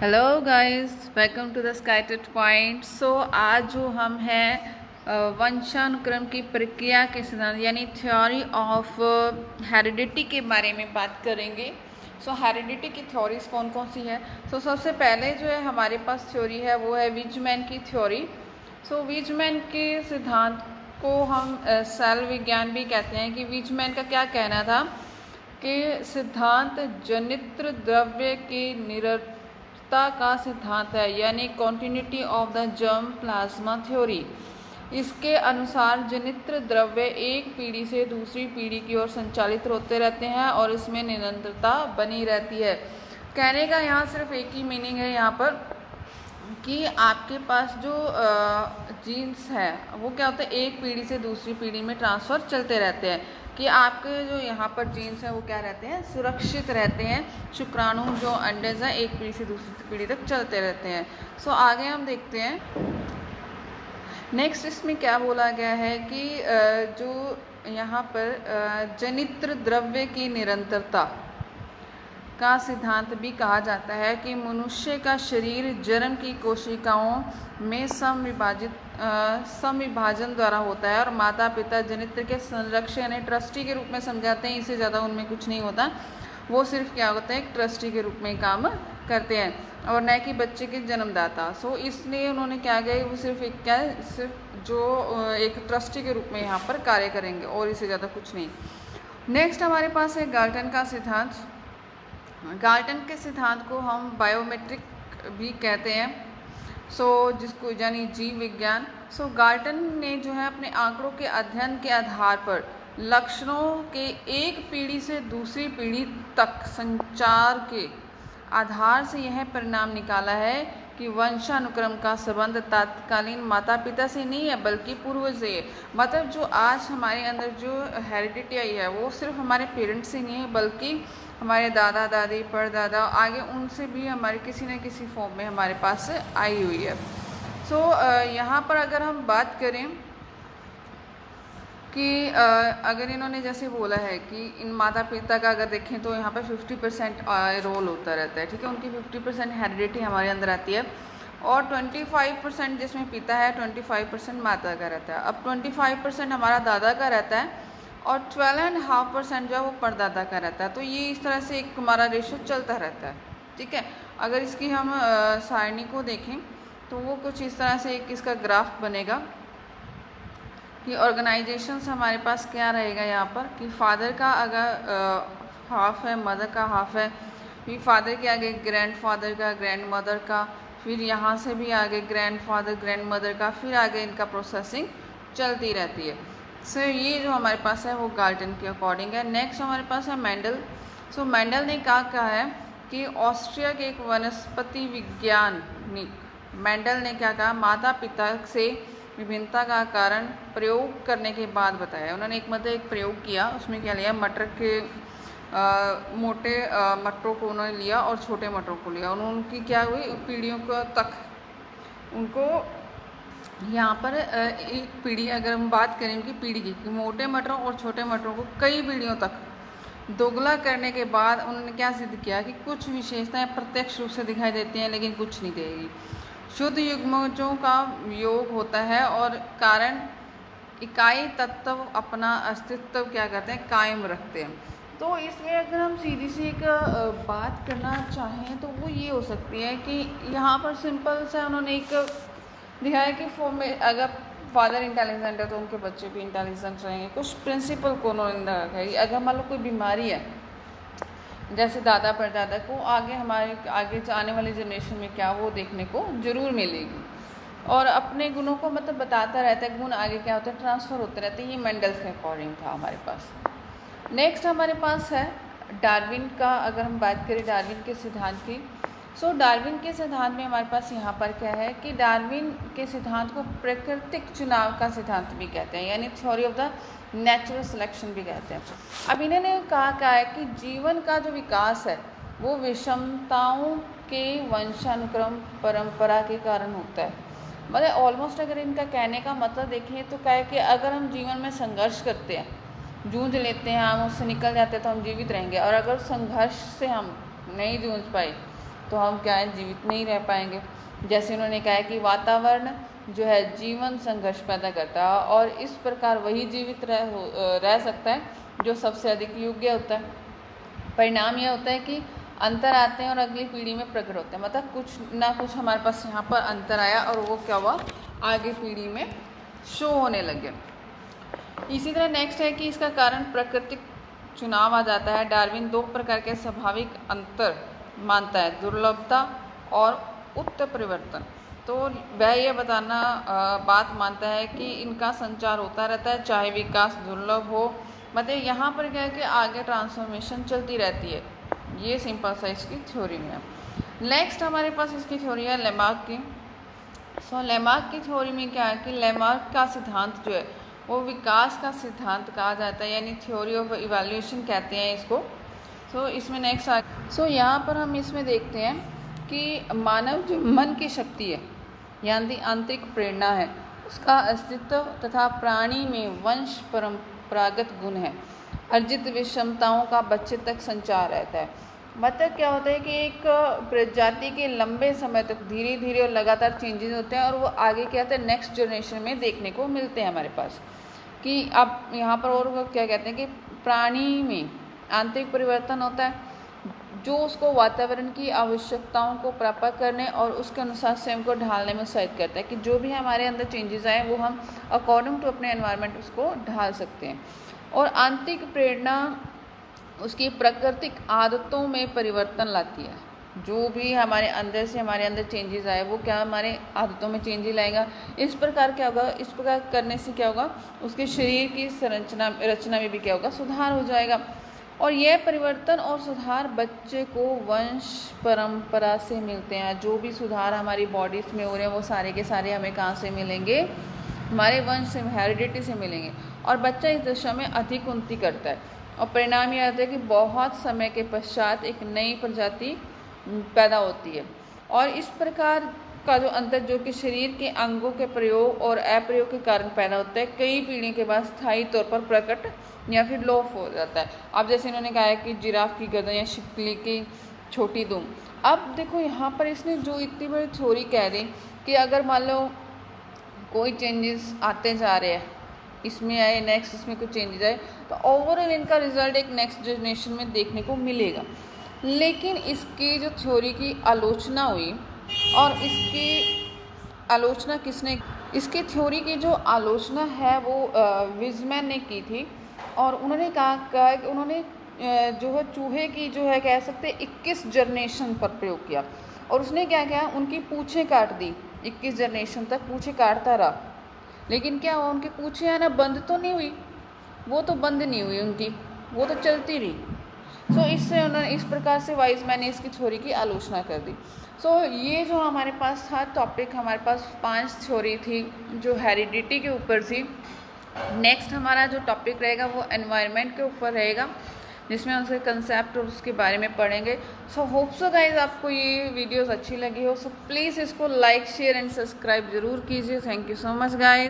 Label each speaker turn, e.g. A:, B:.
A: Hello guys, welcome to the स्काइटेड point. So आज जो हम हैं वंशानुक्रम की प्रक्रिया के सिद्धांत यानी थ्योरी ऑफ हेरिडिटी के बारे में बात करेंगे। सो हेरिडिटी की थ्योरीज कौन कौन सी है। सो सबसे पहले जो है हमारे पास थ्योरी है वो है वीजमैन की थ्योरी। सो वीजमैन के सिद्धांत को हम सेल विज्ञान भी कहते हैं कि वीजमैन का क्या कहना था कि सिद्धांत जनित्र द्रव्य के निरंतरता का सिद्धांत है, यानी continuity of the germ plasma theory. इसके अनुसार जनित्र द्रव्य एक पीढ़ी से दूसरी पीढ़ी की ओर संचालित होते रहते हैं और इसमें निरंतरता बनी रहती है। कहने का यहाँ सिर्फ एक ही मीनिंग है यहाँ पर कि आपके पास जो जीन्स है वो क्या होता है, एक पीढ़ी से दूसरी पीढ़ी में ट्रांसफ़र चलते रहते हैं कि आपके जो यहाँ पर जीन्स हैं वो क्या रहते हैं, सुरक्षित रहते हैं। शुक्राणु जो अंडज हैं एक पीढ़ी से दूसरी पीढ़ी तक चलते रहते हैं। सो आगे हम देखते हैं नेक्स्ट इसमें क्या बोला गया है कि जो यहाँ पर जनित्र द्रव्य की निरंतरता का सिद्धांत भी कहा जाता है कि मनुष्य का शरीर जन्म की कोशिकाओं में समविभाजन द्वारा होता है और माता पिता जनित्र के संरक्षक यानी ट्रस्टी के रूप में समझाते हैं। इससे ज़्यादा उनमें कुछ नहीं होता, वो सिर्फ क्या होता है, एक ट्रस्टी के रूप में काम करते हैं और न कि बच्चे के जन्मदाता। सो इसलिए उन्होंने क्या किया, वो सिर्फ एक क्या है, सिर्फ जो एक ट्रस्टी के रूप में यहाँ पर कार्य करेंगे और इससे ज़्यादा कुछ नहीं। नेक्स्ट हमारे पास है गाल्टन का सिद्धांत। गाल्टन के सिद्धांत को हम बायोमेट्रिक भी कहते हैं, जिसको यानी जीव विज्ञान। गाल्टन ने जो है अपने आंकड़ों के अध्ययन के आधार पर लक्षणों के एक पीढ़ी से दूसरी पीढ़ी तक संचार के आधार से यह परिणाम निकाला है कि वंशानुक्रम का संबंध तात्कालीन माता पिता से नहीं है बल्कि पूर्वज से है। मतलब जो आज हमारे अंदर जो हेरिडिटी आई है वो सिर्फ हमारे पेरेंट्स से नहीं है बल्कि हमारे दादा दादी परदादा आगे उनसे भी हमारे किसी न किसी फॉर्म में हमारे पास आई हुई है। यहाँ पर अगर हम बात करें कि अगर इन्होंने जैसे बोला है कि इन माता पिता का अगर देखें तो यहाँ पर 50% रोल होता रहता है, ठीक है। उनकी 50% हेरिडिटी हमारे अंदर आती है और 25% जिसमें पिता है, 25% माता का रहता है। अब 25% हमारा दादा का रहता है और 12.5% जो है वो परदादा का रहता है। तो ये इस तरह से एक हमारा रेशो चलता रहता है, ठीक है। अगर इसकी हम सारणी को देखें तो वो कुछ इस तरह से एक इसका ग्राफ बनेगा कि ऑर्गेनाइजेशंस हमारे पास क्या रहेगा यहाँ पर कि फादर का अगर हाफ है, मदर का हाफ है, फिर फादर के आगे ग्रैंडफादर का, ग्रैंड मदर का, फिर यहाँ से भी आगे ग्रैंडफादर ग्रैंड मदर का, फिर आगे इनका प्रोसेसिंग चलती रहती है। ये जो हमारे पास है वो गाल्टन के अकॉर्डिंग है। नेक्स्ट हमारे पास है मेंडल। मेंडल ने क्या कहा है कि ऑस्ट्रिया के एक वनस्पति विज्ञानिक मेंडल ने क्या कहा, माता पिता से विभिन्नता का कारण प्रयोग करने के बाद बताया। उन्होंने एक प्रयोग किया, उसमें क्या लिया, मटर के मोटे मटरों को उन्होंने लिया और छोटे मटरों को लिया। उनकी क्या हुई, पीढ़ियों को तक उनको यहाँ पर एक पीढ़ी, अगर हम बात करें कि पीढ़ी की मोटे मटरों और छोटे मटरों को कई पीढ़ियों तक दोगुना करने के बाद उन्होंने क्या सिद्ध किया कि कुछ विशेषताएं प्रत्यक्ष रूप से दिखाई देती हैं लेकिन कुछ नहीं देगी। शुद्ध युग्मजों का योग होता है और कारण इकाई तत्व अपना अस्तित्व क्या करते हैं, कायम रखते हैं। तो इसमें अगर हम सीधी सी एक बात करना चाहें तो वो ये हो सकती है कि यहाँ पर सिंपल सा उन्होंने एक दिखाया कि फॉर्म में अगर फादर इंटेलिजेंट है तो उनके बच्चे भी इंटेलिजेंट रहेंगे। कुछ प्रिंसिपल को उन्होंने रखा है। अगर मान लो कोई बीमारी है जैसे दादा परदादा को, आगे हमारे आगे आने वाली जनरेशन में क्या वो देखने को जरूर मिलेगी और अपने गुणों को मतलब बताता रहता है, गुण आगे क्या होता है, ट्रांसफ़र होते रहते हैं। ये मेंडल्स के अकॉर्डिंग था हमारे पास। नेक्स्ट हमारे पास है डार्विन का। अगर हम बात करें डार्विन के सिद्धांत की, डार्विन के सिद्धांत में हमारे पास यहाँ पर क्या है कि डार्विन के सिद्धांत को प्राकृतिक चुनाव का सिद्धांत भी कहते हैं, यानी theory of the natural selection भी कहते हैं। अब इन्होंने कहा है कि जीवन का जो विकास है वो विषमताओं के वंशानुक्रम परंपरा के कारण होता है। मतलब ऑलमोस्ट अगर इनका कहने का मतलब देखें तो क्या है कि अगर हम जीवन में संघर्ष करते हैं, जूझ लेते हैं, हम उससे निकल जाते हैं तो हम जीवित रहेंगे, और अगर संघर्ष से हम नहीं जूझ पाए तो हम क्या है, जीवित नहीं रह पाएंगे। जैसे उन्होंने कहा है कि वातावरण जो है जीवन संघर्ष पैदा करता है और इस प्रकार वही जीवित रह सकता है जो सबसे अधिक योग्य होता है। परिणाम यह होता है कि अंतर आते हैं और अगली पीढ़ी में प्रकट होते हैं, मतलब कुछ ना कुछ हमारे पास यहाँ पर अंतर आया और वो क्या हुआ, आगे पीढ़ी में शो होने लगे। इसी तरह नेक्स्ट है कि इसका कारण प्राकृतिक चुनाव आ जाता है। डार्विन 2 प्रकार के स्वाभाविक अंतर मानता है, दुर्लभता और उत्परिवर्तन। तो वह यह बात मानता है कि इनका संचार होता रहता है चाहे विकास दुर्लभ हो, मतलब यहाँ पर क्या है कि आगे ट्रांसफॉर्मेशन चलती रहती है। ये सिंपल सा इसकी थ्योरी में है। नेक्स्ट हमारे पास इसकी थ्योरी है लेमार्क की। लेमार्क की थ्योरी में क्या है कि लेमार्क का सिद्धांत जो है वो विकास का सिद्धांत कहा जाता है, यानी थ्योरी ऑफ इवैल्यूएशन कहते हैं इसको। इसमें नेक्स्ट यहाँ पर हम इसमें देखते हैं कि मानव जो मन की शक्ति है यानी आंतरिक प्रेरणा है, उसका अस्तित्व तथा प्राणी में वंश परंपरागत गुण है, अर्जित विषमताओं का बच्चे तक संचार रहता है। मतलब क्या होता है कि एक प्रजाति के लंबे समय तक धीरे धीरे और लगातार चेंजेस होते हैं और वो आगे क्या होता है नेक्स्ट जनरेशन में देखने को मिलते हैं हमारे पास। कि अब यहाँ पर और क्या कहते हैं कि प्राणी में आंतरिक परिवर्तन होता है जो उसको वातावरण की आवश्यकताओं को प्राप्त करने और उसके अनुसार स्वयं को ढालने में सहायता करता है, कि जो भी हमारे अंदर चेंजेस आए वो हम अकॉर्डिंग टू अपने एनवायरनमेंट उसको ढाल सकते हैं। और आंतरिक प्रेरणा उसकी प्राकृतिक आदतों में परिवर्तन लाती है। जो भी हमारे अंदर चेंजेस आए वो क्या हमारे आदतों में चेंजेस लाएगा। इस प्रकार क्या होगा, इस प्रकार करने से क्या होगा, उसके शरीर की रचना में भी क्या होगा, सुधार हो जाएगा। और यह परिवर्तन और सुधार बच्चे को वंश परंपरा से मिलते हैं। जो भी सुधार हमारी बॉडीज में हो रहे हैं वो सारे के सारे हमें कहाँ से मिलेंगे, हमारे वंश से, हेरिडिटी से मिलेंगे। और बच्चा इस दिशा में अधिक उन्नति करता है और परिणाम यह आता है कि बहुत समय के पश्चात एक नई प्रजाति पैदा होती है। और इस प्रकार का जो अंतर जो कि शरीर के अंगों के प्रयोग और अप्रयोग के कारण पैदा होता है, कई पीढ़ियों के बाद स्थायी तौर पर प्रकट या फिर लोप हो जाता है। अब जैसे इन्होंने कहा है कि जिराफ की गर्दन या छिपकली की छोटी दुम। अब देखो यहाँ पर इसने जो इतनी बड़ी थ्योरी कह दी कि अगर मान लो कोई चेंजेस आते जा रहे हैं, इसमें आए नेक्स्ट इसमें कुछ चेंजेस आए, तो ओवरऑल इनका रिजल्ट एक नेक्स्ट जनरेशन में देखने को मिलेगा। लेकिन इसकी जो थ्योरी की आलोचना हुई और इसकी आलोचना किसने, इसकी थ्योरी की जो आलोचना है वो विजमैन ने की थी। और उन्होंने कहा कि उन्होंने जो है चूहे की जो है कह सकते 21 जनरेशन पर प्रयोग किया और उसने क्या किया, उनकी पूँछें काट दी। 21 जनरेशन तक पूँछें काटता रहा, लेकिन क्या हुआ, उनकी पूँछें है ना बंद तो नहीं हुई, वो तो बंद नहीं हुई उनकी, वो तो चलती रही। इससे उन्होंने इस प्रकार से वाइजमैन ने इसकी थ्योरी की आलोचना कर दी। ये जो हमारे पास था टॉपिक, हमारे पास 5 थ्योरी थी जो हेरिडिटी के ऊपर थी। नेक्स्ट हमारा जो टॉपिक रहेगा वो एनवायरनमेंट के ऊपर रहेगा, जिसमें हम उसके कंसेप्ट और उसके बारे में पढ़ेंगे। होप सो गाइज आपको ये वीडियोस अच्छी लगी हो। प्लीज़ इसको लाइक शेयर एंड सब्सक्राइब ज़रूर कीजिए। Thank you so much guys.